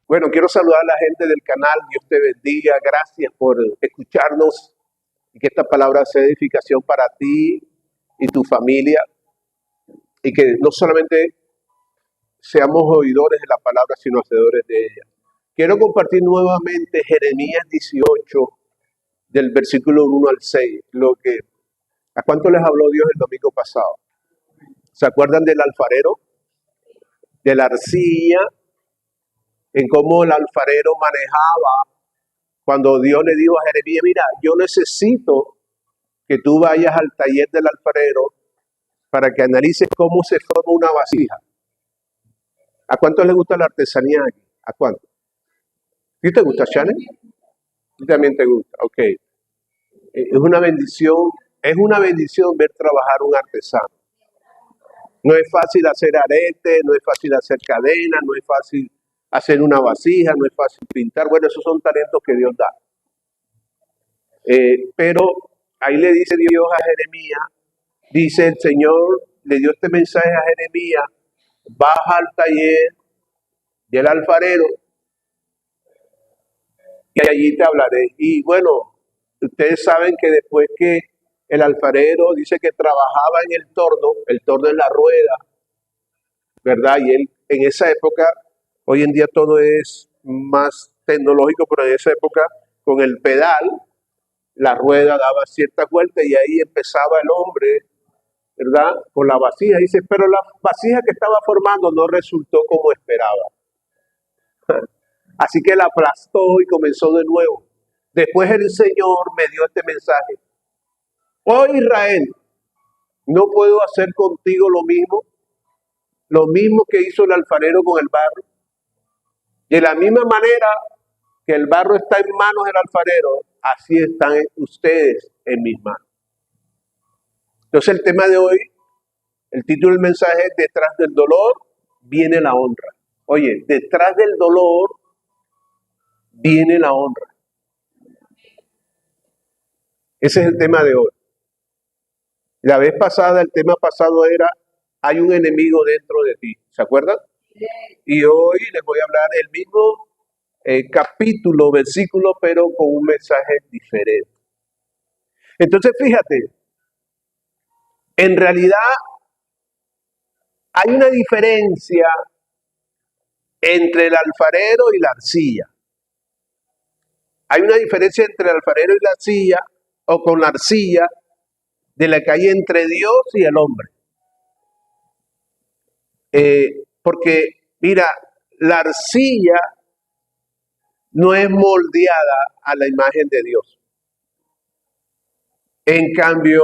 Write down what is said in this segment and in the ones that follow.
Bueno, quiero saludar a la gente del canal. Dios te bendiga. Gracias por escucharnos y que esta palabra sea edificación para ti y tu familia. Y que no solamente seamos oidores de la palabra, sino hacedores de ella. Quiero compartir nuevamente Jeremías 18, del versículo 1 al 6. ¿A cuánto les habló Dios el domingo pasado? ¿Se acuerdan del alfarero? De la arcilla, en cómo el alfarero manejaba cuando Dios le dijo a Jeremías: mira, yo necesito que tú vayas al taller del alfarero para que analices cómo se forma una vasija. ¿A cuántos les gusta la artesanía aquí? ¿A cuántos? ¿Sí te gusta, Shannon? ¿Tú también te gusta? Ok. Es una bendición ver trabajar un artesano. No es fácil hacer aretes, no es fácil hacer cadenas, no es fácil hacer una vasija, no es fácil pintar. Bueno, esos son talentos que Dios da. Pero ahí le dice Dios a Jeremías, dice el Señor, le dio este mensaje a Jeremías: baja al taller del alfarero y allí te hablaré. Y bueno, ustedes saben que después que el alfarero dice que trabajaba en el torno es la rueda, ¿verdad? Y él en esa época, hoy en día todo es más tecnológico, pero en esa época con el pedal, la rueda daba cierta vuelta y ahí empezaba el hombre, ¿verdad? Con la vasija. Dice, pero la vasija que estaba formando no resultó como esperaba. Así que la aplastó y comenzó de nuevo. Después el Señor me dio este mensaje: oh Israel, ¿no puedo hacer contigo lo mismo que hizo el alfarero con el barro? De la misma manera que el barro está en manos del alfarero, así están ustedes en mis manos. Entonces el tema de hoy, el título del mensaje es: detrás del dolor viene la honra. Oye, detrás del dolor viene la honra. Ese es el tema de hoy. La vez pasada, el tema pasado era: hay un enemigo dentro de ti. ¿Se acuerdan? Y hoy les voy a hablar del mismo capítulo, versículo, pero con un mensaje diferente. Entonces, fíjate, en realidad hay una diferencia entre el alfarero y la arcilla. Hay una diferencia entre el alfarero y la arcilla, o con la arcilla, de la que hay entre Dios y el hombre. Porque, mira, la arcilla no es moldeada a la imagen de Dios. En cambio,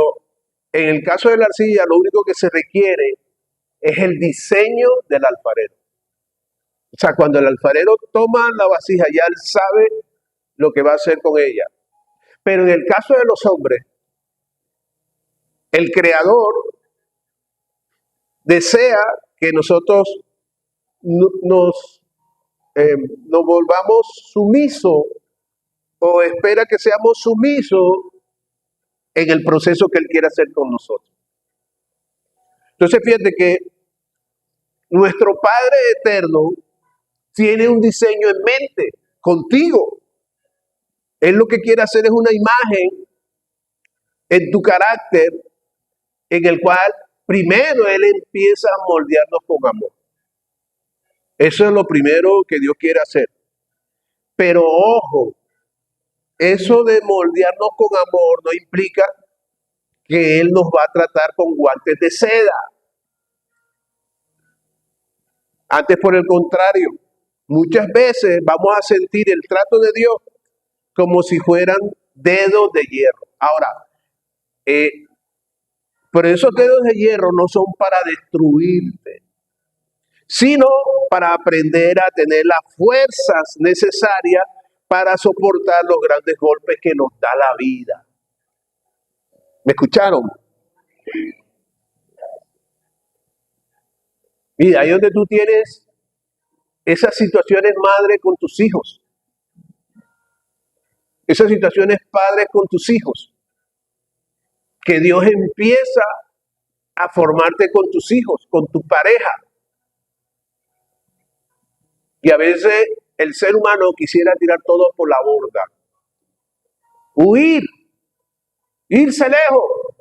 en el caso de la arcilla, lo único que se requiere es el diseño del alfarero. O sea, cuando el alfarero toma la vasija, ya él sabe lo que va a hacer con ella. Pero en el caso de los hombres, el Creador desea que nosotros nos volvamos sumisos, o espera que seamos sumisos en el proceso que Él quiere hacer con nosotros. Entonces, fíjate que nuestro Padre Eterno tiene un diseño en mente contigo. Él lo que quiere hacer es una imagen en tu carácter, en el cual primero Él empieza a moldearnos con amor. Eso es lo primero que Dios quiere hacer. Pero ojo, eso de moldearnos con amor no implica que Él nos va a tratar con guantes de seda. Antes, por el contrario, muchas veces vamos a sentir el trato de Dios como si fueran dedos de hierro. Ahora, pero esos dedos de hierro no son para destruirte, sino para aprender a tener las fuerzas necesarias para soportar los grandes golpes que nos da la vida. ¿Me escucharon? Mira, ahí donde tú tienes esas situaciones madre con tus hijos, esas situaciones padres con tus hijos, que Dios empieza a formarte con tus hijos, con tu pareja. Y a veces el ser humano quisiera tirar todo por la borda. Huir, irse lejos.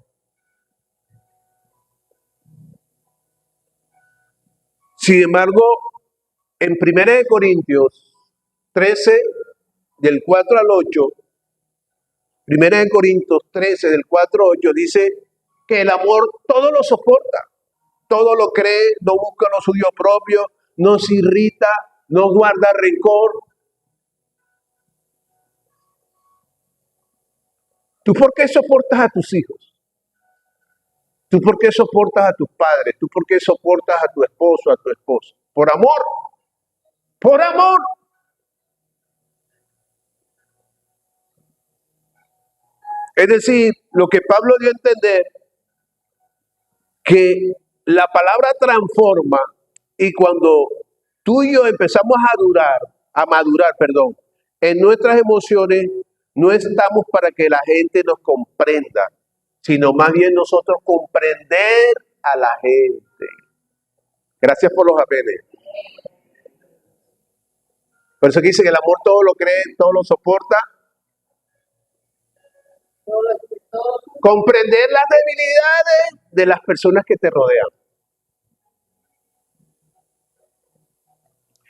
Sin embargo, en 1 Corintios 13, del 4 al 8, 1 Corintios 13, del 4 al 8, dice que el amor todo lo soporta, todo lo cree, no busca lo suyo propio, no se irrita, no guarda rencor. ¿Tú por qué soportas a tus hijos? ¿Tú por qué soportas a tus padres? ¿Tú por qué soportas a tu esposo, a tu esposa? Por amor. Por amor. Es decir, lo que Pablo dio a entender, que la palabra transforma, y cuando tú y yo empezamos a madurar, en nuestras emociones, no estamos para que la gente nos comprenda, sino más bien nosotros comprender a la gente. Gracias por los amenes. Por eso que dice que el amor todo lo cree, todo lo soporta. Comprender las debilidades de las personas que te rodean.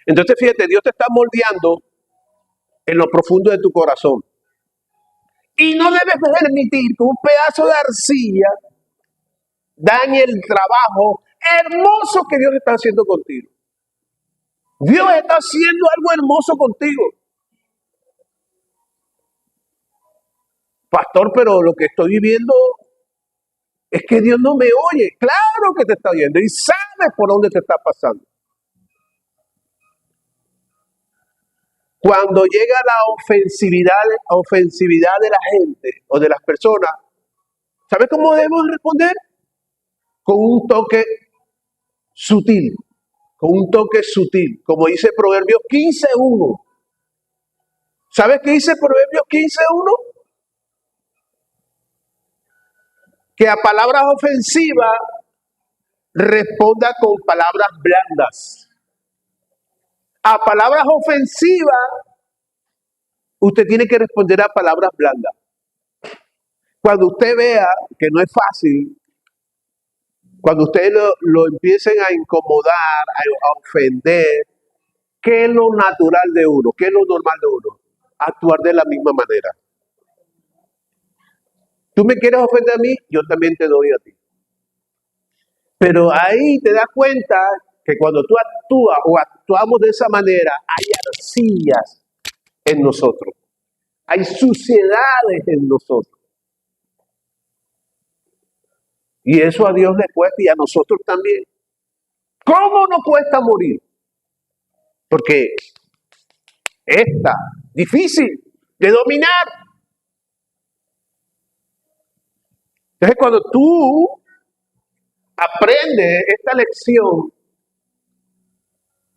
Entonces, fíjate, Dios te está moldeando en lo profundo de tu corazón. Y no debes permitir que un pedazo de arcilla dañe el trabajo hermoso que Dios está haciendo contigo. Dios está haciendo algo hermoso contigo. Pastor, pero lo que estoy viviendo es que Dios no me oye. Claro que te está oyendo y sabe por dónde te está pasando. Cuando llega la ofensividad de la gente o de las personas, ¿sabes cómo debemos responder? Con un toque sutil, como dice Proverbios 15:1. ¿Sabes qué dice Proverbios 15:1? Que a palabras ofensivas responda con palabras blandas. A palabras ofensivas, usted tiene que responder a palabras blandas. Cuando usted vea que no es fácil, cuando ustedes lo empiecen a incomodar, a ofender, ¿qué es lo natural de uno? ¿Qué es lo normal de uno? Actuar de la misma manera. Tú me quieres ofender a mí, yo también te doy a ti. Pero ahí te das cuenta que cuando tú actúas o actuamos de esa manera, hay arcillas en nosotros. Hay suciedades en nosotros. Y eso a Dios le cuesta y a nosotros también. ¿Cómo no cuesta morir? Porque está difícil de dominar. Entonces, cuando tú aprendes esta lección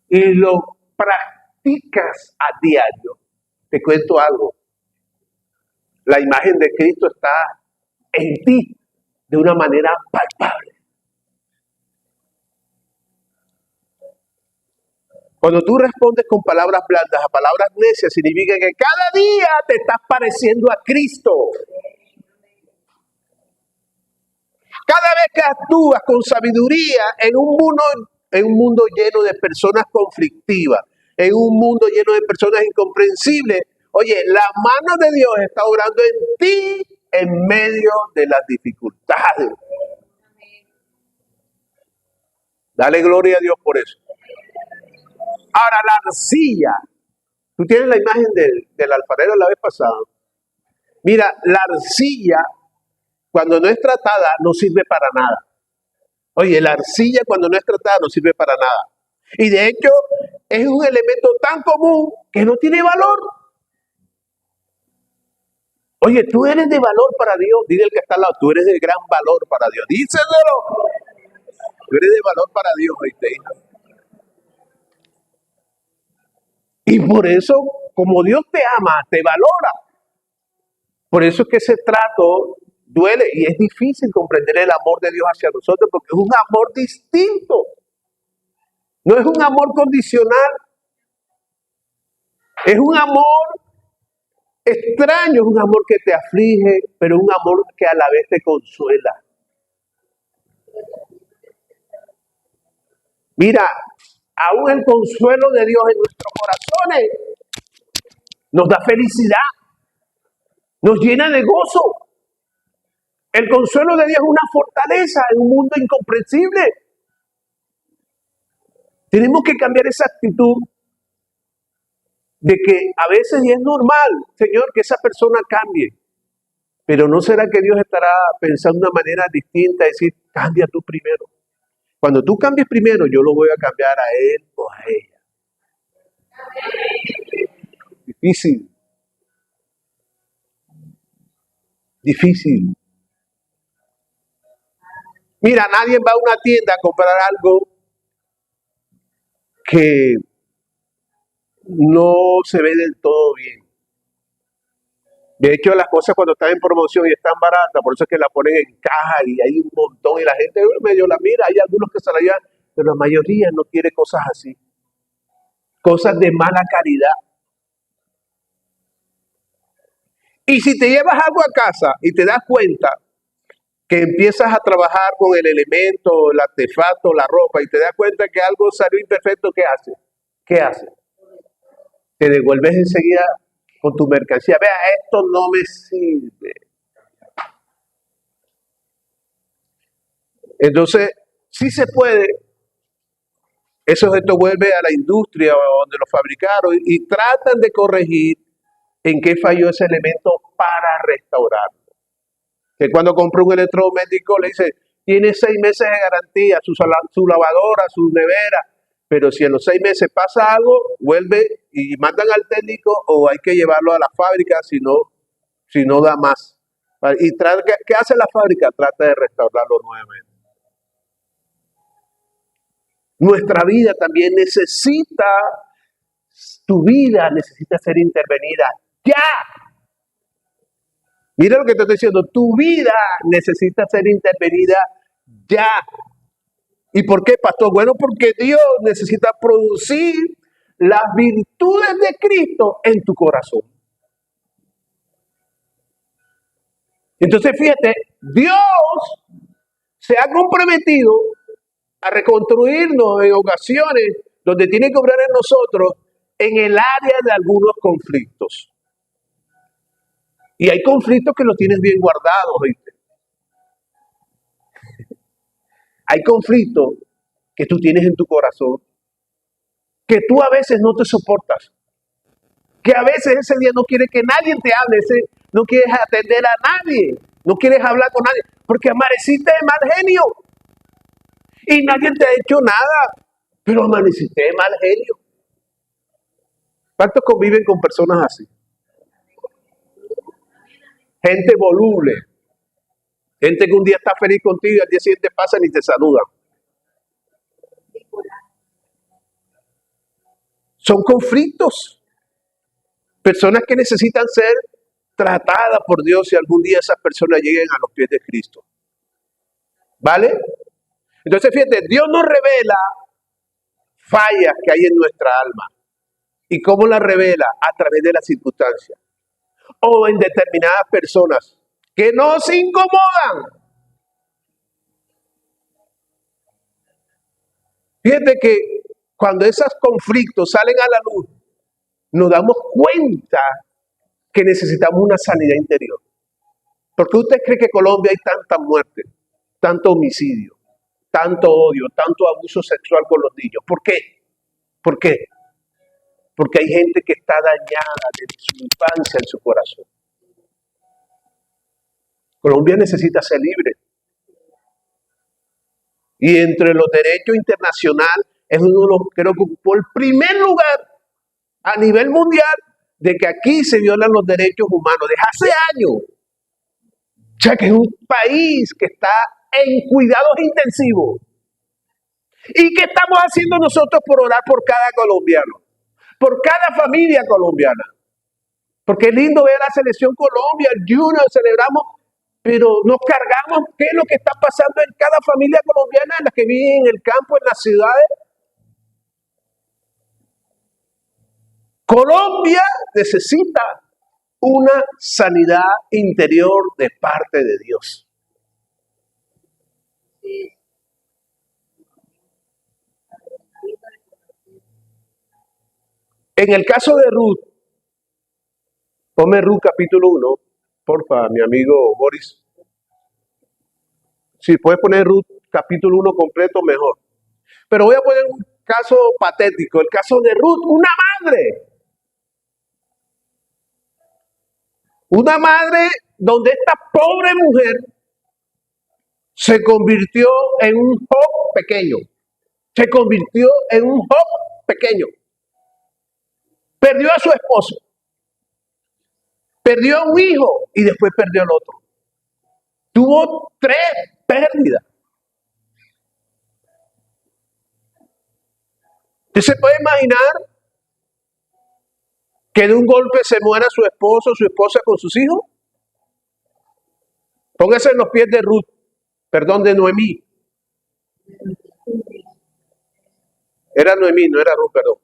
y lo practicas a diario, te cuento algo. La imagen de Cristo está en ti de una manera palpable. Cuando tú respondes con palabras blandas a palabras necias, significa que cada día te estás pareciendo a Cristo. Cada vez que actúas con sabiduría en un mundo lleno de personas conflictivas, en un mundo lleno de personas incomprensibles, oye, la mano de Dios está obrando en ti en medio de las dificultades. Dale gloria a Dios por eso. Ahora, la arcilla. Tú tienes la imagen del alfarero la vez pasada. Mira, la arcilla, cuando no es tratada, no sirve para nada. Oye, la arcilla cuando no es tratada no sirve para nada. Y de hecho, es un elemento tan común que no tiene valor. Oye, tú eres de valor para Dios. Dile al que está al lado, tú eres de gran valor para Dios. Díselo. Tú eres de valor para Dios, ¿oíste, hija? Y por eso, como Dios te ama, te valora. Por eso es que ese trato duele y es difícil comprender el amor de Dios hacia nosotros porque es un amor distinto. No es un amor condicional. Es un amor extraño, es un amor que te aflige, pero un amor que a la vez te consuela. Mira, aún el consuelo de Dios en nuestros corazones nos da felicidad, nos llena de gozo. El consuelo de Dios es una fortaleza en un mundo incomprensible. Tenemos que cambiar esa actitud de que a veces, y es normal, Señor, que esa persona cambie, pero ¿no será que Dios estará pensando de una manera distinta, decir, cambia tú primero? Cuando tú cambies primero, yo lo voy a cambiar a él o a ella. Difícil. Difícil. Mira, nadie va a una tienda a comprar algo que no se ve del todo bien. De hecho, las cosas cuando están en promoción y están baratas, por eso es que la ponen en caja y hay un montón y la gente medio la mira, hay algunos que se la llevan, pero la mayoría no quiere cosas así. Cosas de mala calidad. Y si te llevas algo a casa y te das cuenta que empiezas a trabajar con el elemento, el artefacto, la ropa, y te das cuenta que algo salió imperfecto, ¿qué haces? ¿Qué haces? Te devuelves enseguida con tu mercancía. Vea, esto no me sirve. Entonces, sí se puede. Ese objeto vuelve a la industria donde lo fabricaron y tratan de corregir en qué falló ese elemento para restaurarlo. Que cuando compra un electrodoméstico le dice, tiene 6 meses de garantía, su lavadora, su nevera, pero si en los 6 meses pasa algo, vuelve y mandan al técnico o hay que llevarlo a la fábrica si no da más. ¿Y qué hace la fábrica? Trata de restaurarlo nuevamente. Nuestra vida también necesita, tu vida necesita ser intervenida ya. Mira lo que te estoy diciendo, tu vida necesita ser intervenida ya. ¿Y por qué, pastor? Bueno, porque Dios necesita producir las virtudes de Cristo en tu corazón. Entonces, fíjate, Dios se ha comprometido a reconstruirnos en ocasiones donde tiene que obrar en nosotros en el área de algunos conflictos. Y hay conflictos que los tienes bien guardados, ¿viste? Hay conflictos que tú tienes en tu corazón, que tú a veces no te soportas, que a veces ese día no quieres que nadie te hable, no quieres atender a nadie, no quieres hablar con nadie, porque amaneciste de mal genio y nadie te ha hecho nada, pero amaneciste de mal genio. ¿Cuántos conviven con personas así? Gente voluble, gente que un día está feliz contigo y al día siguiente pasan y te saludan. Son conflictos. Personas que necesitan ser tratadas por Dios y algún día esas personas lleguen a los pies de Cristo. ¿Vale? Entonces, fíjate, Dios nos revela fallas que hay en nuestra alma. ¿Y cómo las revela? A través de las circunstancias. O en determinadas personas que nos incomodan. Fíjate que cuando esos conflictos salen a la luz, nos damos cuenta que necesitamos una sanidad interior. ¿Por qué usted cree que en Colombia hay tanta muerte, tanto homicidio, tanto odio, tanto abuso sexual con los niños? ¿Por qué? ¿Por qué? Porque hay gente que está dañada desde su infancia en su corazón. Colombia necesita ser libre. Y entre los derechos internacionales es uno de los, creo que ocupó el primer lugar a nivel mundial de que aquí se violan los derechos humanos desde hace años. O sea que es un país que está en cuidados intensivos. ¿Y qué estamos haciendo nosotros por orar por cada colombiano? Por cada familia colombiana. Porque es lindo ver a la selección Colombia, el Junior, celebramos, pero nos cargamos qué es lo que está pasando en cada familia colombiana, en la que vive en el campo, en las ciudades. Colombia necesita una sanidad interior de parte de Dios. En el caso de Ruth, ponme Ruth capítulo 1, porfa, mi amigo Boris. Si puedes poner Ruth capítulo 1 completo, mejor. Pero voy a poner un caso patético, el caso de Ruth, una madre donde esta pobre mujer se convirtió en un Job pequeño, perdió a su esposo, perdió a un hijo y después perdió al otro, tuvo 3 pérdidas. ¿Usted se puede imaginar que de un golpe se muera su esposo, su esposa con sus hijos? Póngase en los pies de Ruth, de Noemí. Era Noemí, no era Ruth, perdón.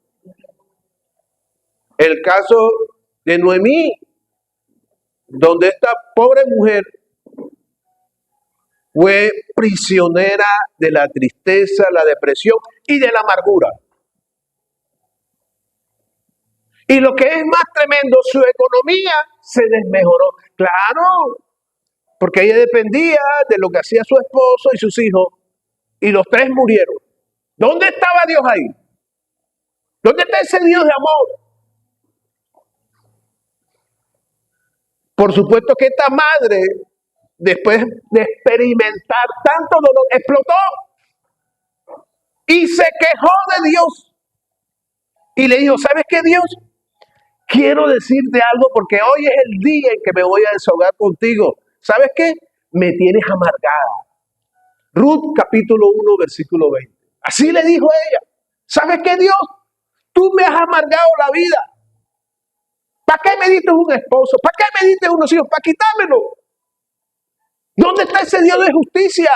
El caso de Noemí, donde esta pobre mujer fue prisionera de la tristeza, la depresión y de la amargura. Y lo que es más tremendo, su economía se desmejoró. Claro, porque ella dependía de lo que hacía su esposo y sus hijos, y los 3 murieron. ¿Dónde estaba Dios ahí? ¿Dónde está ese Dios de amor? Por supuesto que esta madre, después de experimentar tanto dolor, explotó y se quejó de Dios. Y le dijo, ¿sabes qué, Dios? Quiero decirte algo porque hoy es el día en que me voy a desahogar contigo. ¿Sabes qué? Me tienes amargada. Ruth capítulo 1, versículo 20. Así le dijo ella. ¿Sabes qué, Dios? Tú me has amargado la vida. ¿Para qué me diste un esposo? ¿Para qué me diste unos hijos? ¿Para quitármelo? ¿Dónde está ese Dios de justicia?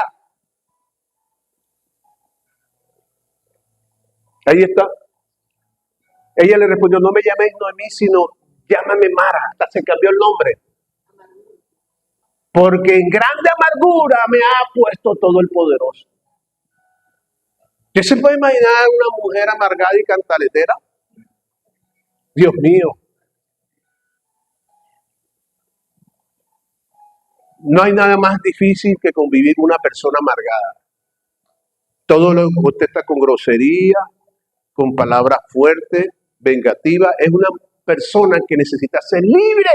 Ahí está. Ella le respondió, no me llames Noemí, sino llámame Mara. Hasta se cambió el nombre. Porque en grande amargura me ha puesto todo el poderoso. ¿Qué se puede imaginar una mujer amargada y cantaletera? Dios mío. No hay nada más difícil que convivir con una persona amargada. Todo lo que usted está con grosería, con palabras fuertes, vengativas, es una persona que necesita ser libre.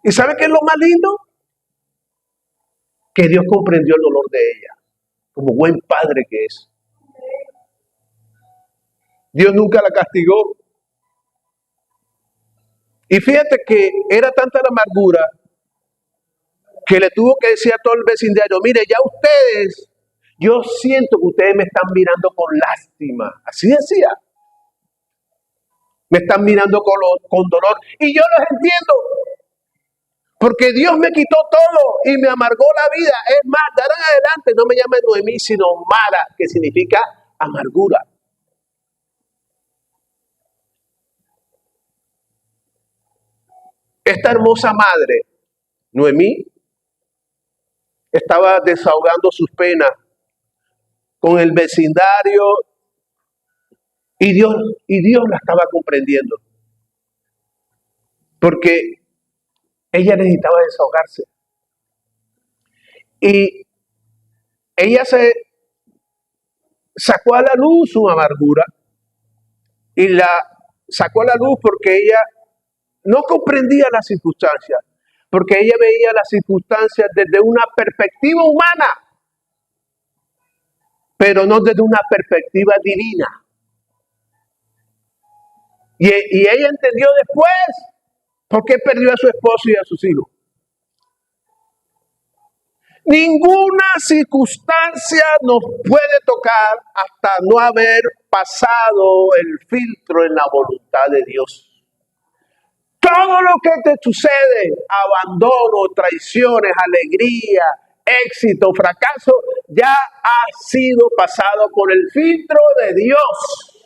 ¿Y sabe qué es lo más lindo? Que Dios comprendió el dolor de ella, como buen padre que es. Dios nunca la castigó. Y fíjate que era tanta la amargura que le tuvo que decir a todo el vecindario, mire, ya ustedes, yo siento que ustedes me están mirando con lástima. Así decía. Me están mirando con dolor. Y yo los entiendo. Porque Dios me quitó todo y me amargó la vida. Es más, de ahora en adelante no me llamen Noemí, sino Mara, que significa amargura. Esta hermosa madre, Noemí, estaba desahogando sus penas con el vecindario y Dios la estaba comprendiendo. Porque ella necesitaba desahogarse. Y ella se sacó a la luz su amargura y la sacó a la luz porque ella no comprendía las circunstancias, porque ella veía las circunstancias desde una perspectiva humana, pero no desde una perspectiva divina. Y ella entendió después por qué perdió a su esposo y a sus hijos. Ninguna circunstancia nos puede tocar hasta no haber pasado el filtro en la voluntad de Dios. Todo lo que te sucede, abandono, traiciones, alegría, éxito, fracaso, ya ha sido pasado por el filtro de Dios.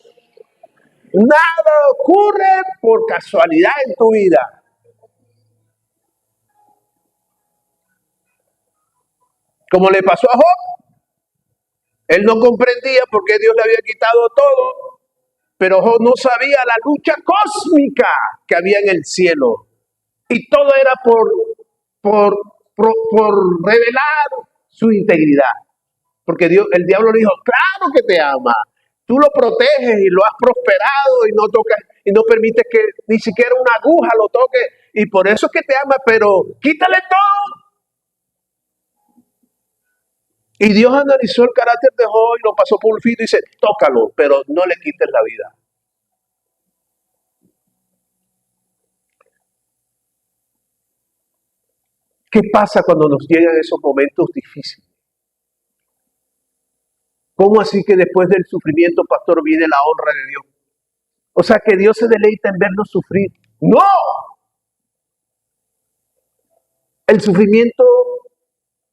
Nada ocurre por casualidad en tu vida. Como le pasó a Job, él no comprendía por qué Dios le había quitado todo, pero Job no sabía la lucha cósmica que había en el cielo. Y todo era por revelar su integridad. Porque Dios, el diablo le dijo, claro que te ama. Tú lo proteges y lo has prosperado y no tocas, y no permites que ni siquiera una aguja lo toque. Y por eso es que te ama, pero quítale todo. Y Dios analizó el carácter de Job y lo pasó por un filtro y dice, tócalo, pero no le quites la vida. ¿Qué pasa cuando nos llegan esos momentos difíciles? ¿Cómo así que después del sufrimiento, pastor, viene la honra de Dios? O sea, que Dios se deleita en vernos sufrir. ¡No! El sufrimiento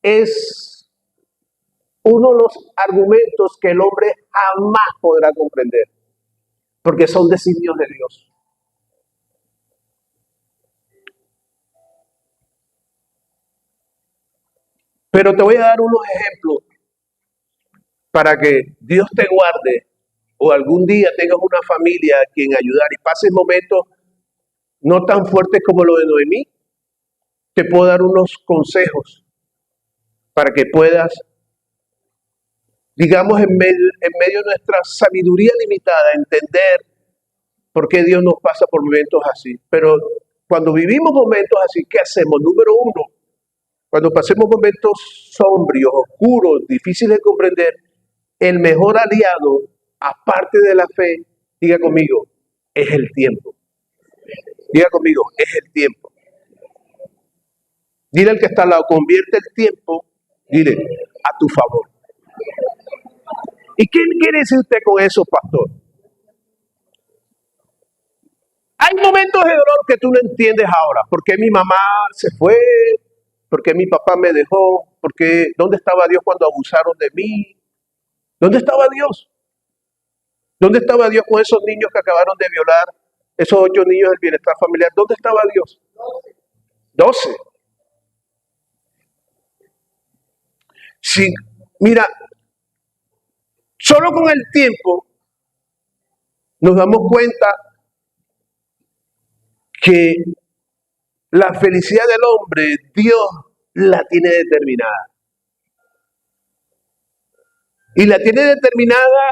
es uno de los argumentos que el hombre jamás podrá comprender, porque son designios de Dios. Pero te voy a dar unos ejemplos para que Dios te guarde o algún día tengas una familia a quien ayudar y pases momentos no tan fuertes como lo de Noemí. Te puedo dar unos consejos para que puedas, digamos, en medio de nuestra sabiduría limitada, entender por qué Dios nos pasa por momentos así. Pero cuando vivimos momentos así, ¿qué hacemos? Número uno, cuando pasemos momentos sombrios, oscuros, difíciles de comprender, el mejor aliado, aparte de la fe, diga conmigo, es el tiempo. Diga conmigo, es el tiempo. Dile al que está al lado, convierte el tiempo, dile, a tu favor. ¿Y qué quiere decir usted con eso, pastor? Hay momentos de dolor que tú no entiendes ahora. ¿Por qué mi mamá se fue? ¿Por qué mi papá me dejó? ¿Por qué? ¿Dónde estaba Dios cuando abusaron de mí? ¿Dónde estaba Dios? ¿Dónde estaba Dios con esos niños que acabaron de violar? Esos 8 niños del bienestar familiar. ¿Dónde estaba Dios? 12. Sí, mira, solo con el tiempo nos damos cuenta que la felicidad del hombre, Dios la tiene determinada. Y la tiene determinada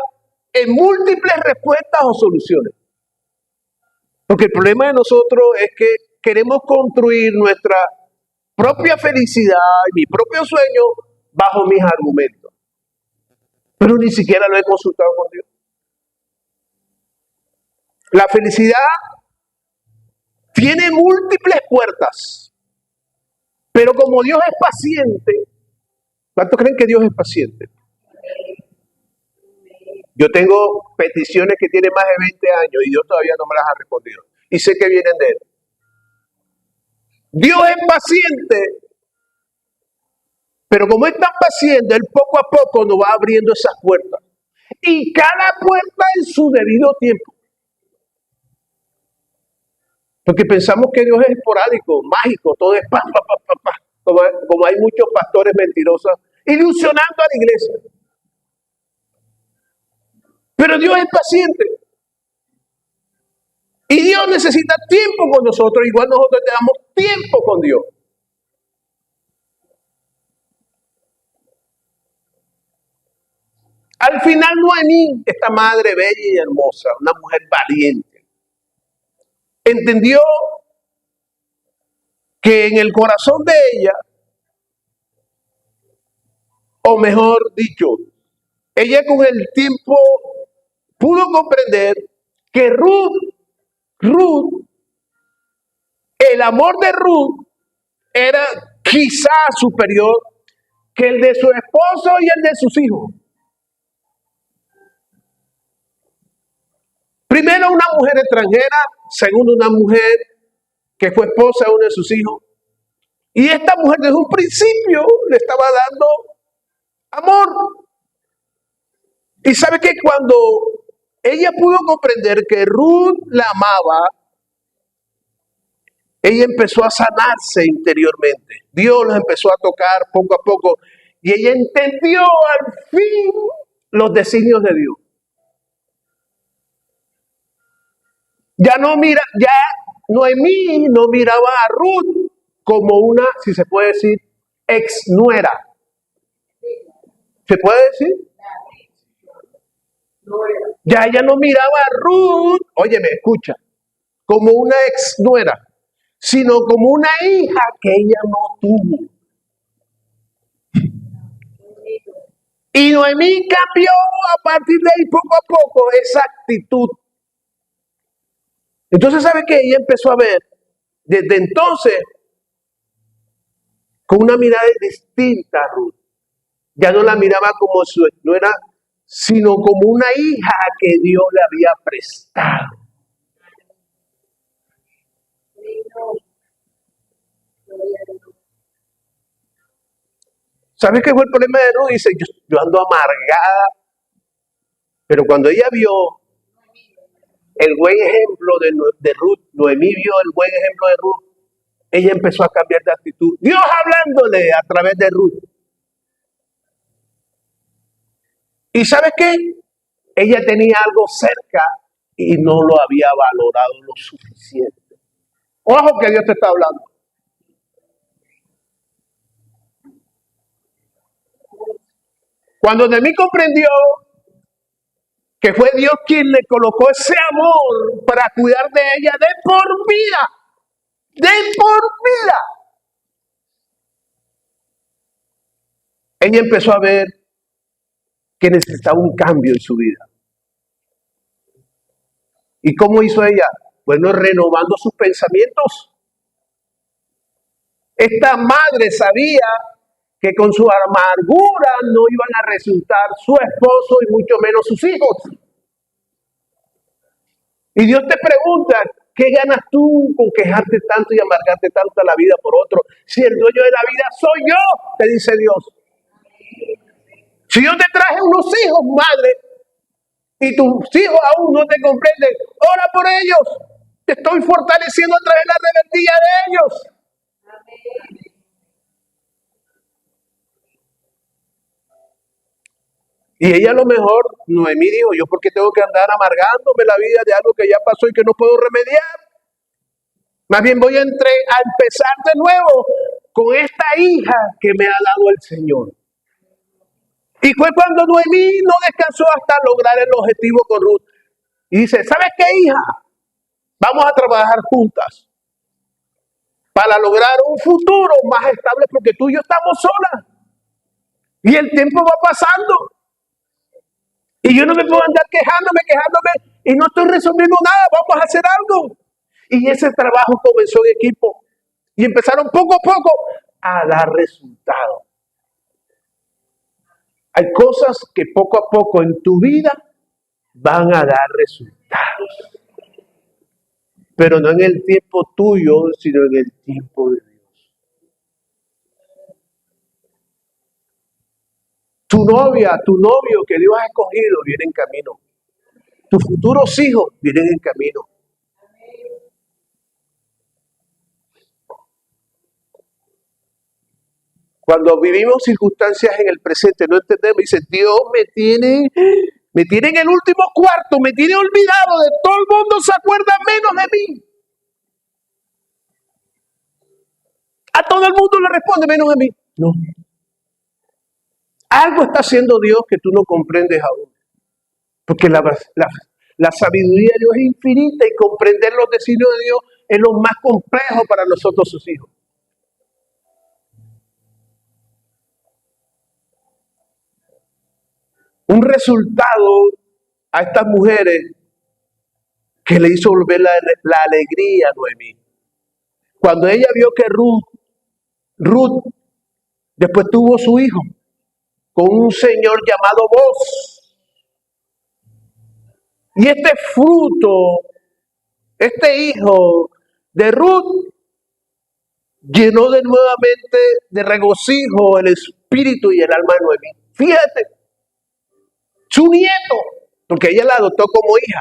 en múltiples respuestas o soluciones. Porque el problema de nosotros es que queremos construir nuestra propia felicidad y mi propio sueño bajo mis argumentos. Pero ni siquiera lo he consultado con Dios. La felicidad tiene múltiples puertas. Pero como Dios es paciente, ¿cuántos creen que Dios es paciente? Yo tengo peticiones que tienen más de 20 años y Dios todavía no me las ha respondido. Y sé que vienen de Él. Dios es paciente, pero como es tan paciente, Él poco a poco nos va abriendo esas puertas. Y cada puerta en su debido tiempo. Porque pensamos que Dios es esporádico, mágico, todo es pa. Como hay muchos pastores mentirosos ilusionando a la iglesia. Pero Dios es paciente. Y Dios necesita tiempo con nosotros, igual nosotros te damos tiempo con Dios. Al final Noemí, esta madre bella y hermosa, una mujer valiente, entendió que en el corazón de ella, o mejor dicho, ella con el tiempo pudo comprender que Ruth, el amor de Ruth era quizá superior que el de su esposo y el de sus hijos. Primero, una mujer extranjera. Segundo, una mujer que fue esposa de uno de sus hijos. Y esta mujer desde un principio le estaba dando amor. Y sabe que cuando ella pudo comprender que Ruth la amaba, ella empezó a sanarse interiormente. Dios los empezó a tocar poco a poco y ella entendió al fin los designios de Dios. Ya Noemí no miraba a Ruth como una, si se puede decir, ex nuera. ¿Se puede decir? Ya ella no miraba a Ruth, óyeme, escucha, como una ex nuera, sino como una hija que ella no tuvo. Y Noemí cambió a partir de ahí poco a poco esa actitud. Entonces, ¿sabe qué? Ella empezó a ver desde entonces con una mirada distinta a Ruth. Ya no la miraba como su nuera, sino como una hija que Dios le había prestado. ¿Sabes qué fue el problema de Ruth? Dice, yo ando amargada. Pero cuando ella vio el buen ejemplo de Ruth, Noemí vio el buen ejemplo de Ruth, ella empezó a cambiar de actitud. Dios hablándole a través de Ruth. ¿Y sabes qué? Ella tenía algo cerca y no lo había valorado lo suficiente. Ojo que Dios te está hablando. Cuando Noemí comprendió que fue Dios quien le colocó ese amor para cuidar de ella de por vida, ella empezó a ver que necesitaba un cambio en su vida. ¿Y cómo hizo ella? Bueno, renovando sus pensamientos. Esta madre sabía que con su amargura no iban a resultar su esposo y mucho menos sus hijos. Y Dios te pregunta, ¿qué ganas tú con quejarte tanto y amargarte tanto a la vida por otro? Si el dueño de la vida soy yo, te dice Dios. Si yo te traje unos hijos, madre, y tus hijos aún no te comprenden, ora por ellos. Te estoy fortaleciendo a través de la rebeldía de ellos. Y ella a lo mejor, Noemí dijo, ¿yo por qué tengo que andar amargándome la vida de algo que ya pasó y que no puedo remediar? Más bien voy a empezar de nuevo con esta hija que me ha dado el Señor. Y fue cuando Noemí no descansó hasta lograr el objetivo con Ruth. Y dice, ¿sabes qué, hija? Vamos a trabajar juntas para lograr un futuro más estable porque tú y yo estamos solas. Y el tiempo va pasando. Y yo no me puedo andar quejándome y no estoy resolviendo nada. Vamos a hacer algo. Y ese trabajo comenzó en equipo. Y empezaron poco a poco a dar resultados. Hay cosas que poco a poco en tu vida van a dar resultados. Pero no en el tiempo tuyo, sino en el tiempo de Dios. Tu novia, tu novio que Dios ha escogido viene en camino. Tus futuros hijos vienen en camino. Cuando vivimos circunstancias en el presente, no entendemos, dice, Dios me tiene en el último cuarto, me tiene olvidado, de todo el mundo se acuerda menos de mí. A todo el mundo le responde menos a mí. No. Algo está haciendo Dios que tú no comprendes aún. Porque la sabiduría de Dios es infinita y comprender los designios de Dios es lo más complejo para nosotros sus hijos. Un resultado a estas mujeres que le hizo volver la alegría a Noemí. Cuando ella vio que Ruth después tuvo su hijo con un señor llamado Boaz. Y este fruto, este hijo de Ruth, llenó de nuevamente de regocijo el espíritu y el alma de Noemí. Fíjate, su nieto porque ella la adoptó como hija.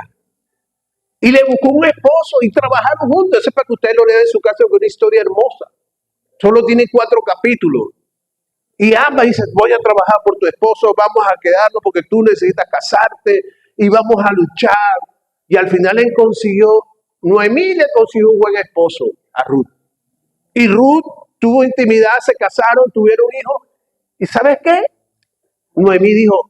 Y le buscó un esposo y trabajaron juntos. Eso es para que usted lo lea en su casa, con una historia hermosa. Solo tiene 4 capítulos. Y ambas dicen, voy a trabajar por tu esposo, vamos a quedarnos porque tú necesitas casarte y vamos a luchar. Y al final Noemí le consiguió un buen esposo a Ruth. Y Ruth tuvo intimidad, se casaron, tuvieron hijos. ¿Y sabes qué? Noemí dijo,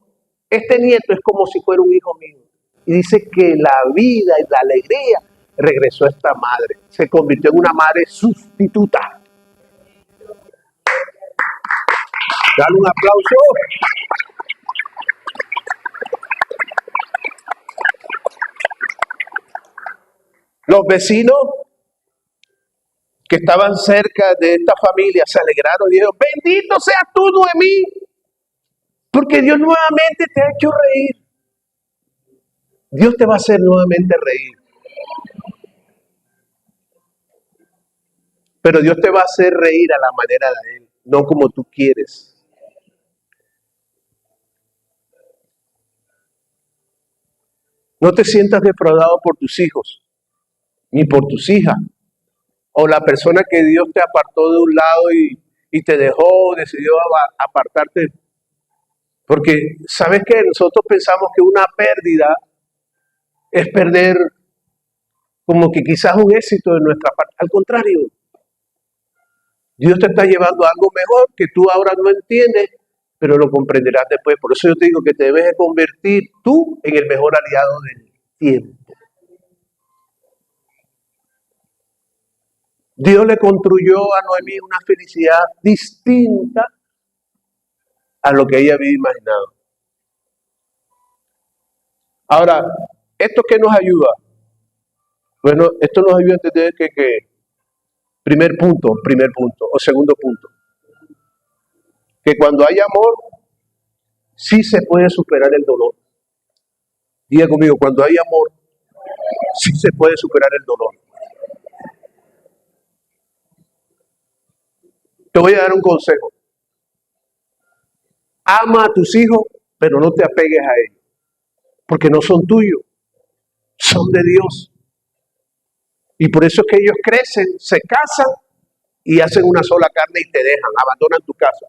este nieto es como si fuera un hijo mío. Y dice que la vida y la alegría regresó a esta madre. Se convirtió en una madre sustituta. Dale un aplauso. Los vecinos que estaban cerca de esta familia se alegraron y dijeron, bendito seas tú, Noemí, porque Dios nuevamente te ha hecho reír. Dios te va a hacer nuevamente reír. Pero Dios te va a hacer reír a la manera de Él, no como tú quieres. No te sientas defraudado por tus hijos, ni por tus hijas, o la persona que Dios te apartó de un lado y te dejó, decidió apartarte. Porque, ¿sabes qué? Nosotros pensamos que una pérdida es perder como que quizás un éxito de nuestra parte. Al contrario, Dios te está llevando a algo mejor que tú ahora no entiendes, pero lo comprenderás después. Por eso yo te digo que te debes de convertir tú en el mejor aliado del tiempo. Dios le construyó a Noemí una felicidad distinta a lo que ella había imaginado. Ahora, ¿esto qué nos ayuda? Bueno, esto nos ayuda a entender que primer punto, o segundo punto, que cuando hay amor, sí se puede superar el dolor. Diga conmigo, cuando hay amor, sí se puede superar el dolor. Te voy a dar un consejo. Ama a tus hijos, pero no te apegues a ellos, porque no son tuyos, son de Dios. Y por eso es que ellos crecen, se casan y hacen una sola carne y te dejan, abandonan tu casa.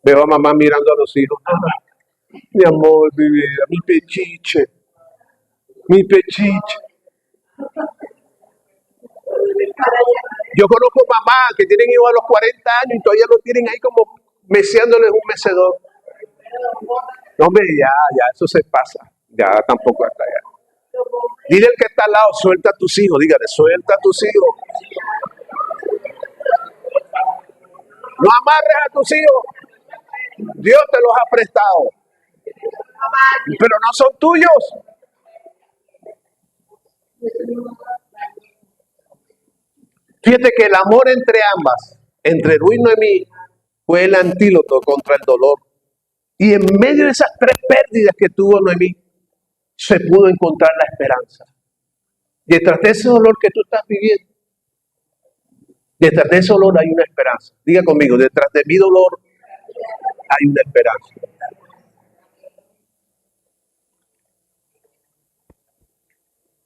Veo a mamá mirando a los hijos. Mi amor, mi vida, mi pechiche. Yo conozco mamás que tienen hijos a los 40 años y todavía lo tienen ahí como meseándoles un mecedor. No, hombre, ya, eso se pasa. Ya tampoco hasta allá. Dile al que está al lado, suelta a tus hijos. Dígale, suelta a tus hijos. No amarres a tus hijos. Dios te los ha prestado. Pero no son tuyos. Fíjate que el amor entre ambas, entre Ruth y Noemí, fue el antídoto contra el dolor. Y en medio de esas 3 pérdidas que tuvo Noemí, se pudo encontrar la esperanza. Detrás de ese dolor que tú estás viviendo, detrás de ese dolor hay una esperanza. Diga conmigo, detrás de mi dolor hay una esperanza.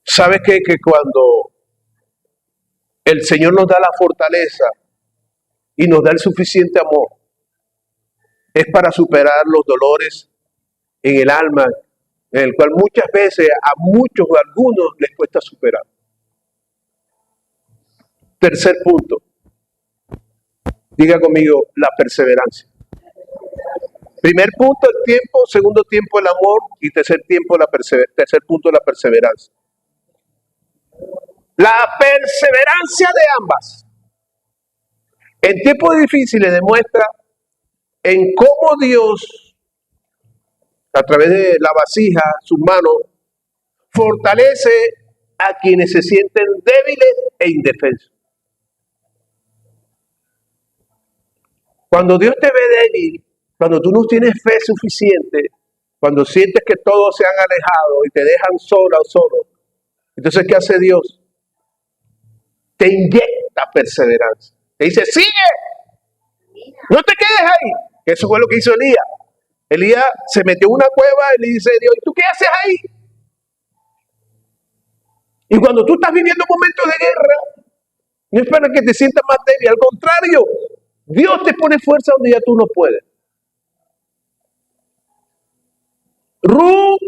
¿Sabes qué? Que cuando el Señor nos da la fortaleza y nos da el suficiente amor, es para superar los dolores en el alma, en el cual muchas veces a muchos o a algunos les cuesta superar. Tercer punto. Diga conmigo, la perseverancia. Primer punto, el tiempo. Segundo tiempo, el amor. Y tercer punto, la perseverancia. La perseverancia de ambas en tiempos difíciles demuestra en cómo Dios, a través de la vasija, sus manos, fortalece a quienes se sienten débiles e indefensos. Cuando Dios te ve débil, cuando tú no tienes fe suficiente, cuando sientes que todos se han alejado y te dejan sola o solo, entonces ¿qué hace Dios? Te inyecta perseverancia. Te dice, sigue, no te quedes ahí. Eso fue lo que hizo Elías. Elías se metió en una cueva y le dice a Dios, ¿y tú qué haces ahí? Y cuando tú estás viviendo momentos de guerra, no es para que te sientas más débil, al contrario, Dios te pone fuerza donde ya tú no puedes. Ruth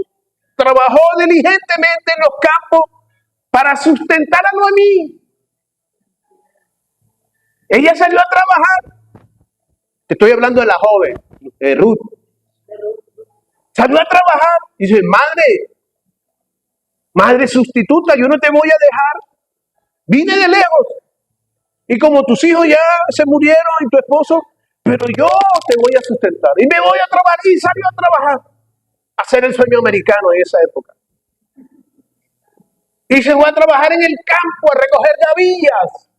trabajó diligentemente en los campos para sustentar a Noemí. Ella salió a trabajar. Te estoy hablando de la joven, Ruth. Salió a trabajar y dice, madre sustituta, yo no te voy a dejar. Vine de lejos. Y como tus hijos ya se murieron y tu esposo, pero yo te voy a sustentar. Y me voy a trabajar. Y salió a trabajar. A hacer el sueño americano en esa época. Y se fue a trabajar en el campo, a recoger gavillas.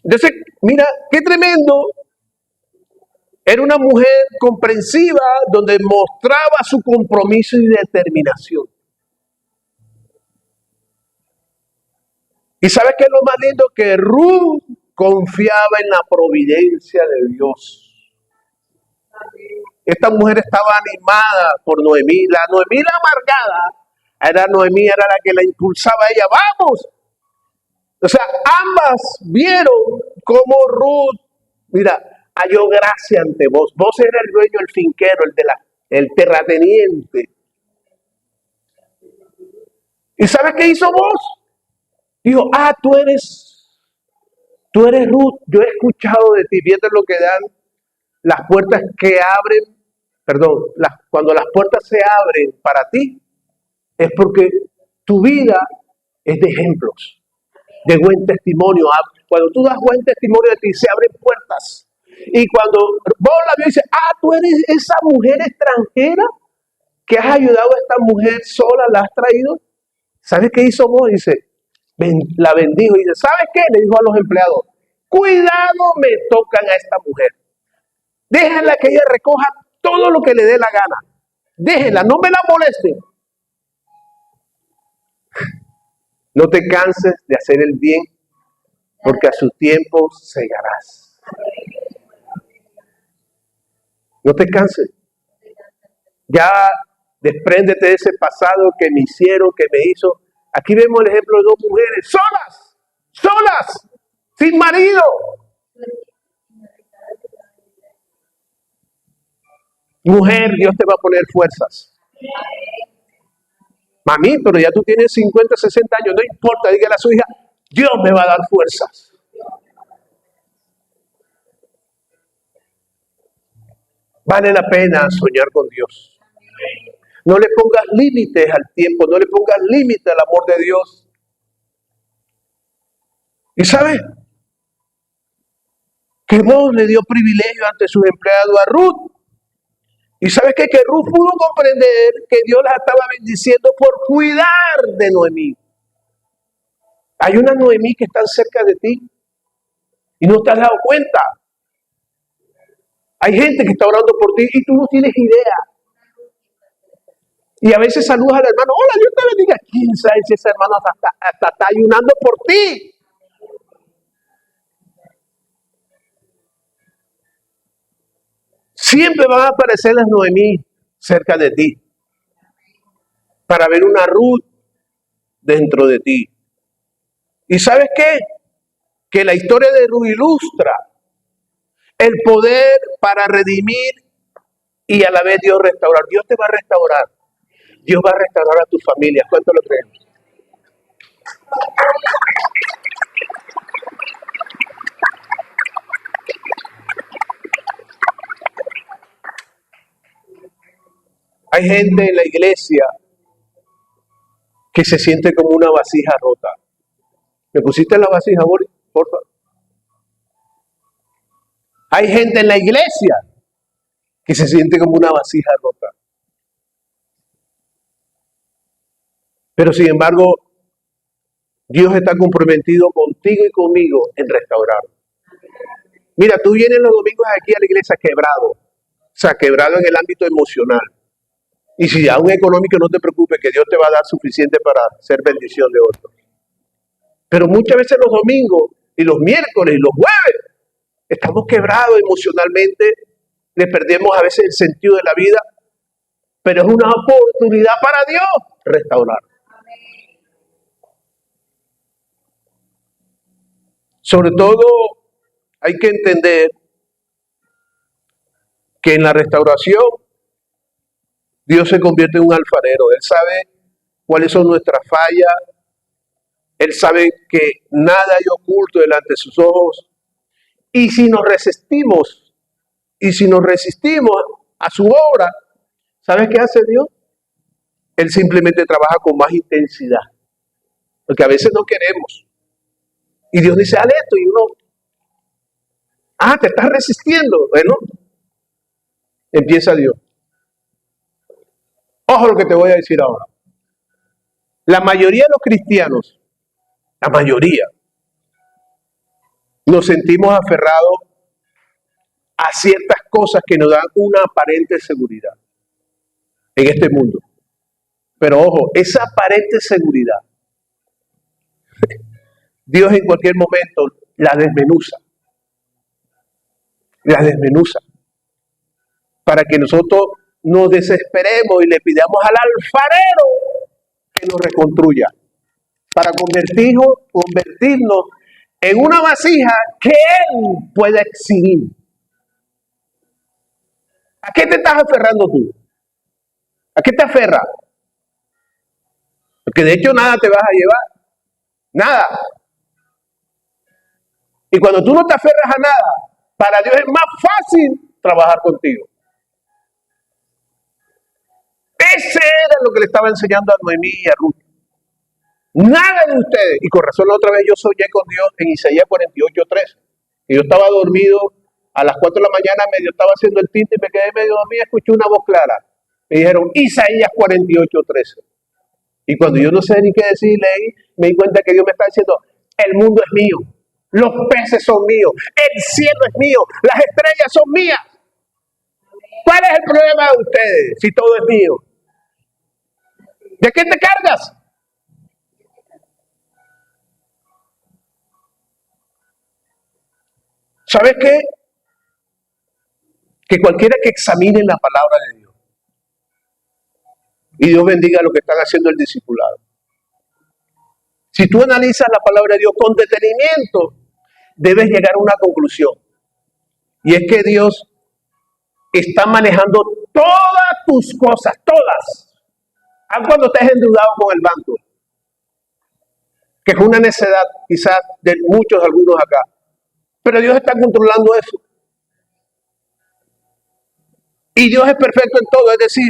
Entonces, mira, qué tremendo. Era una mujer comprensiva donde mostraba su compromiso y determinación. ¿Y sabes qué es lo más lindo? Que Ruth confiaba en la providencia de Dios. Esta mujer estaba animada por Noemí. La Noemí la amargada, Noemí era la que la impulsaba a ella. ¡Vamos! O sea, ambas vieron cómo Ruth, mira, halló gracia ante vos. Vos eras el dueño, el finquero, el terrateniente. ¿Y sabes qué hizo vos? Dijo, tú eres Ruth. Yo he escuchado de ti. Fíjate lo que dan las puertas que abren. Cuando las puertas se abren para ti, es porque tu vida es de ejemplos, de buen testimonio. Cuando tú das buen testimonio de ti, se abren puertas. Y cuando vos la ves, dices, tú eres esa mujer extranjera que has ayudado a esta mujer sola, la has traído. ¿Sabes qué hizo vos? Dice, la bendijo. Y dice, ¿sabes qué? Le dijo a los empleados, cuidado me tocan a esta mujer. Déjenla que ella recoja todo lo que le dé la gana. Déjenla, no me la molesten. No te canses de hacer el bien, porque a su tiempo segarás. No te canses. Ya despréndete de ese pasado que me hicieron, que me hizo. Aquí vemos el ejemplo de dos mujeres solas, sin marido. Mujer, Dios te va a poner fuerzas. Mami, pero ya tú tienes 50, 60 años, no importa, dígale a su hija, Dios me va a dar fuerzas. Vale la pena soñar con Dios. No le pongas límites al tiempo, no le pongas límites al amor de Dios. ¿Y sabes? Que Dios le dio privilegio ante sus empleados a Ruth. ¿Y sabes qué? Que Ruth pudo comprender que Dios la estaba bendiciendo por cuidar de Noemí. Hay una Noemí que está cerca de ti y no te has dado cuenta. Hay gente que está orando por ti y tú no tienes idea. Y a veces saludas al hermano, hola, Dios te bendiga. ¿Quién sabe si ese hermano hasta está ayunando por ti? Siempre van a aparecer las Noemí cerca de ti para ver una Ruth dentro de ti. ¿Y sabes qué? Que la historia de Ruth ilustra el poder para redimir y a la vez Dios restaurar. Dios te va a restaurar. Dios va a restaurar a tu familia. ¿Cuánto lo creen? Hay gente en la iglesia que se siente como una vasija rota. ¿Me pusiste la vasija, Boris? Por favor. Hay gente en la iglesia que se siente como una vasija rota. Pero sin embargo, Dios está comprometido contigo y conmigo en restaurar. Mira, tú vienes los domingos aquí a la iglesia quebrado. O sea, quebrado en el ámbito emocional. Y si aún económico, no te preocupes, que Dios te va a dar suficiente para ser bendición de otros. Pero muchas veces los domingos y los miércoles y los jueves estamos quebrados emocionalmente, le perdemos a veces el sentido de la vida, pero es una oportunidad para Dios restaurar. Sobre todo, hay que entender que en la restauración Dios se convierte en un alfarero. Él sabe cuáles son nuestras fallas. Él sabe que nada hay oculto delante de sus ojos. Y si nos resistimos a su obra, ¿sabes qué hace Dios? Él simplemente trabaja con más intensidad. Porque a veces no queremos. Y Dios dice, haz esto. Y uno, te estás resistiendo. Bueno, empieza Dios. Ojo lo que te voy a decir ahora. La mayoría de los cristianos, la mayoría, nos sentimos aferrados a ciertas cosas que nos dan una aparente seguridad en este mundo. Pero ojo, esa aparente seguridad, Dios en cualquier momento la desmenuza. La desmenuza. Para que nosotros nos desesperemos y le pidamos al alfarero que nos reconstruya. Para convertirnos en una vasija que Él pueda exhibir. ¿A qué te estás aferrando tú? ¿A qué te aferras? Porque de hecho nada te vas a llevar. Nada. Y cuando tú no te aferras a nada, para Dios es más fácil trabajar contigo. Ese era lo que le estaba enseñando a Noemí y a Ruth. Nada de ustedes. Y con razón la otra vez yo soñé con Dios en Isaías 48:13. Y yo estaba dormido a las 4 de la mañana, medio estaba haciendo el tinte y me quedé medio dormido, escuché una voz clara. Me dijeron Isaías 48:13. Y cuando yo no sé ni qué decir, leí, me di cuenta que Dios me está diciendo, el mundo es mío, los peces son míos, el cielo es mío, las estrellas son mías. ¿Cuál es el problema de ustedes si todo es mío? ¿De qué te cargas? ¿Sabes qué? Que cualquiera que examine la palabra de Dios, y Dios bendiga lo que están haciendo el discipulado. Si tú analizas la palabra de Dios con detenimiento, debes llegar a una conclusión. Y es que Dios está manejando todas tus cosas, todas. Aun cuando estés endeudado con el banco, que es una necedad quizás de muchos, algunos acá. Pero Dios está controlando eso. Y Dios es perfecto en todo, es decir,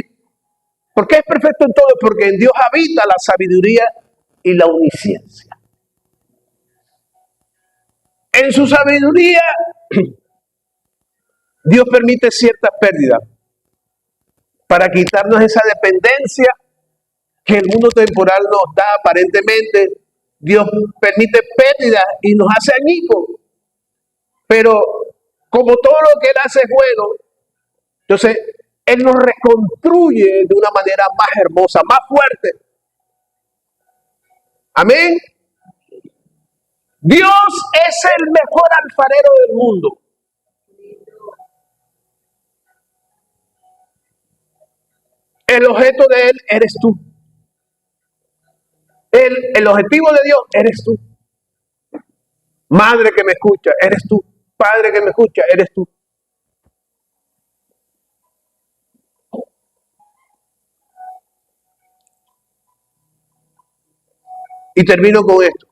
¿por qué es perfecto en todo? Porque en Dios habita la sabiduría y la omnisciencia. En su sabiduría, Dios permite ciertas pérdidas para quitarnos esa dependencia que el mundo temporal nos da aparentemente. Dios permite pérdidas y nos hace añicos. Pero como todo lo que Él hace es bueno, entonces Él nos reconstruye de una manera más hermosa, más fuerte. Amén. Dios es el mejor alfarero del mundo. El objeto de Él eres tú. El objetivo de Dios eres tú. Madre que me escucha, eres tú. Padre que me escucha, eres tú. Y termino con esto.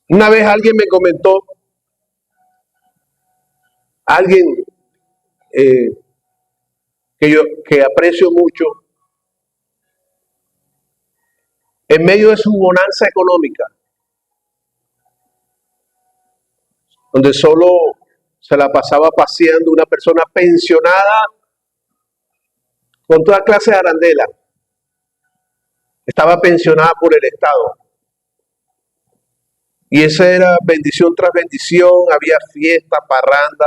Una vez alguien me comentó, alguien que aprecio mucho, en medio de su bonanza económica, donde solo se la pasaba paseando una persona pensionada con toda clase de arandela. Estaba pensionada por el Estado. Y esa era bendición tras bendición, había fiesta, parranda,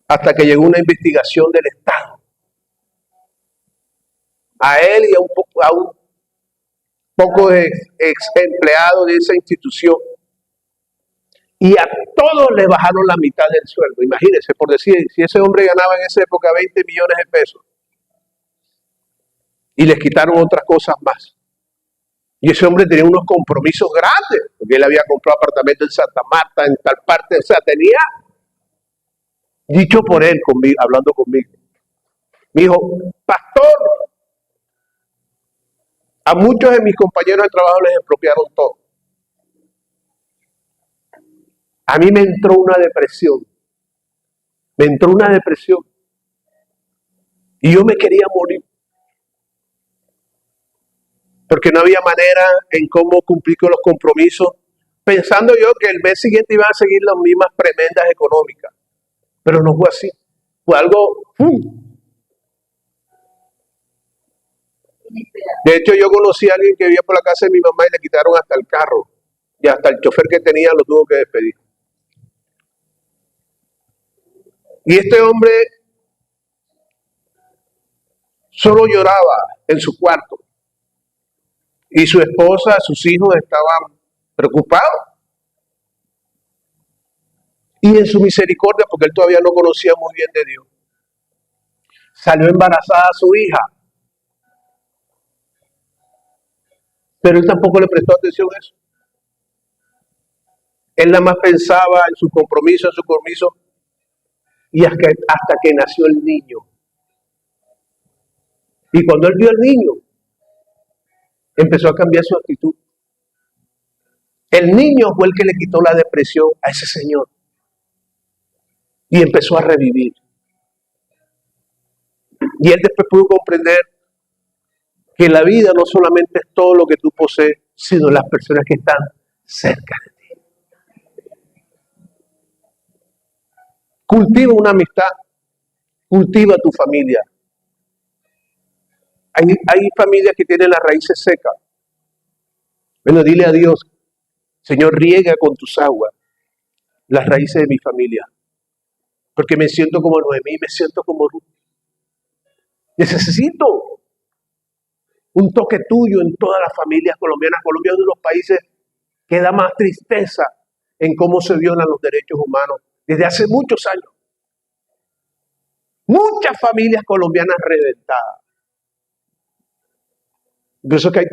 hasta que llegó una investigación del Estado. A él y a un poco de ex empleado de esa institución Y a todos le bajaron la mitad del sueldo. Imagínense, por decir, si ese hombre ganaba en esa época 20 millones de pesos y les quitaron otras cosas más. Y ese hombre tenía unos compromisos grandes, porque él había comprado apartamento en Santa Marta, en tal parte, o sea, tenía dicho por él, conmigo, hablando conmigo. Me dijo, pastor, a muchos de mis compañeros de trabajo les expropiaron todo. A mí me entró una depresión. Y yo me quería morir. Porque no había manera en cómo cumplir con los compromisos, pensando yo que el mes siguiente iban a seguir las mismas prebendas económicas. Pero no fue así. Fue algo... De hecho, yo conocí a alguien que vivía por la casa de mi mamá y le quitaron hasta el carro. Y hasta el chofer que tenía lo tuvo que despedir. Y este hombre solo lloraba en su cuarto. Y su esposa, sus hijos estaban preocupados. Y en su misericordia, porque él todavía no conocía muy bien de Dios, salió embarazada a su hija. Pero él tampoco le prestó atención a eso. Él nada más pensaba en su compromiso, y hasta que nació el niño. Y cuando él vio al niño, empezó a cambiar su actitud. El niño fue el que le quitó la depresión a ese señor. Y empezó a revivir. Y él después pudo comprender que la vida no solamente es todo lo que tú posees, sino las personas que están cerca de ti. Cultiva una amistad, cultiva tu familia. Hay familias que tienen las raíces secas. Bueno, dile a Dios, Señor, riega con tus aguas las raíces de mi familia. Porque me siento como Noemí, me siento como Ruth. Necesito un toque tuyo en todas las familias colombianas. Colombia es uno de los países que da más tristeza en cómo se violan los derechos humanos desde hace muchos años. Muchas familias colombianas reventadas. Por eso es que hay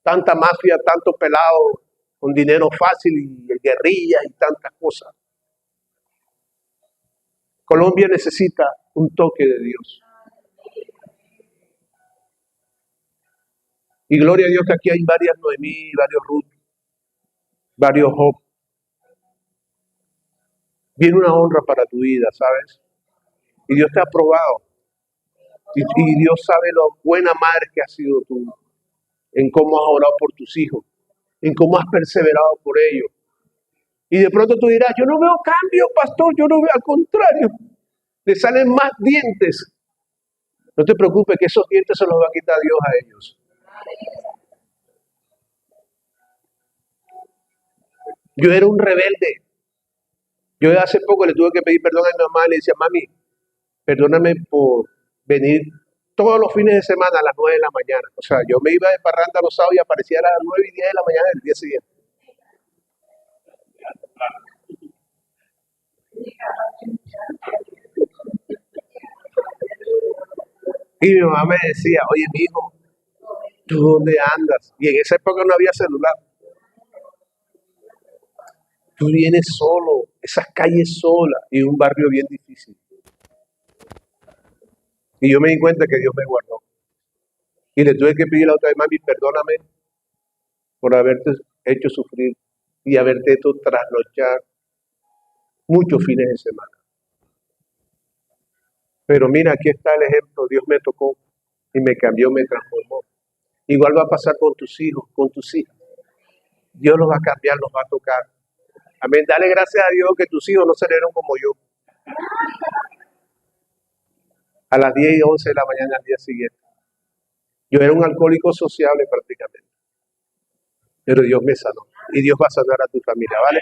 tanta mafia, tanto pelado con dinero fácil y guerrillas y tantas cosas. Colombia necesita un toque de Dios. Y gloria a Dios que aquí hay varias Noemí, varios Ruth, varios Job. Viene una honra para tu vida, ¿sabes? Y Dios te ha probado. Y Dios sabe lo buena madre que has sido tú, en cómo has orado por tus hijos, en cómo has perseverado por ellos. Y de pronto tú dirás, yo no veo cambio, pastor, yo no veo, al contrario, le salen más dientes. No te preocupes, que esos dientes se los va a quitar Dios a ellos. Yo era un rebelde. Yo hace poco le tuve que pedir perdón a mi mamá, le decía, mami, perdóname por venir todos los fines de semana a las 9 de la mañana. O sea, yo me iba de parranda los sábados y aparecía a las 9:10 de la mañana del día siguiente. Y mi mamá me decía, oye, mijo, ¿tú dónde andas? Y en esa época no había celular. Tú vienes solo, esas calles solas y un barrio bien difícil. Y yo me di cuenta que Dios me guardó. Y le tuve que pedir a otra vez, mami, perdóname por haberte hecho sufrir y haberte hecho trasnochar muchos fines de semana. Pero mira, aquí está el ejemplo. Dios me tocó y me cambió, me transformó. Igual va a pasar con tus hijos, con tus hijas. Dios los va a cambiar, los va a tocar. Amén. Dale gracias a Dios que tus hijos no salieron como yo. A las 10 y 11 de la mañana al día siguiente. Yo era un alcohólico sociable prácticamente. Pero Dios me sanó. Y Dios va a sanar a tu familia, ¿vale?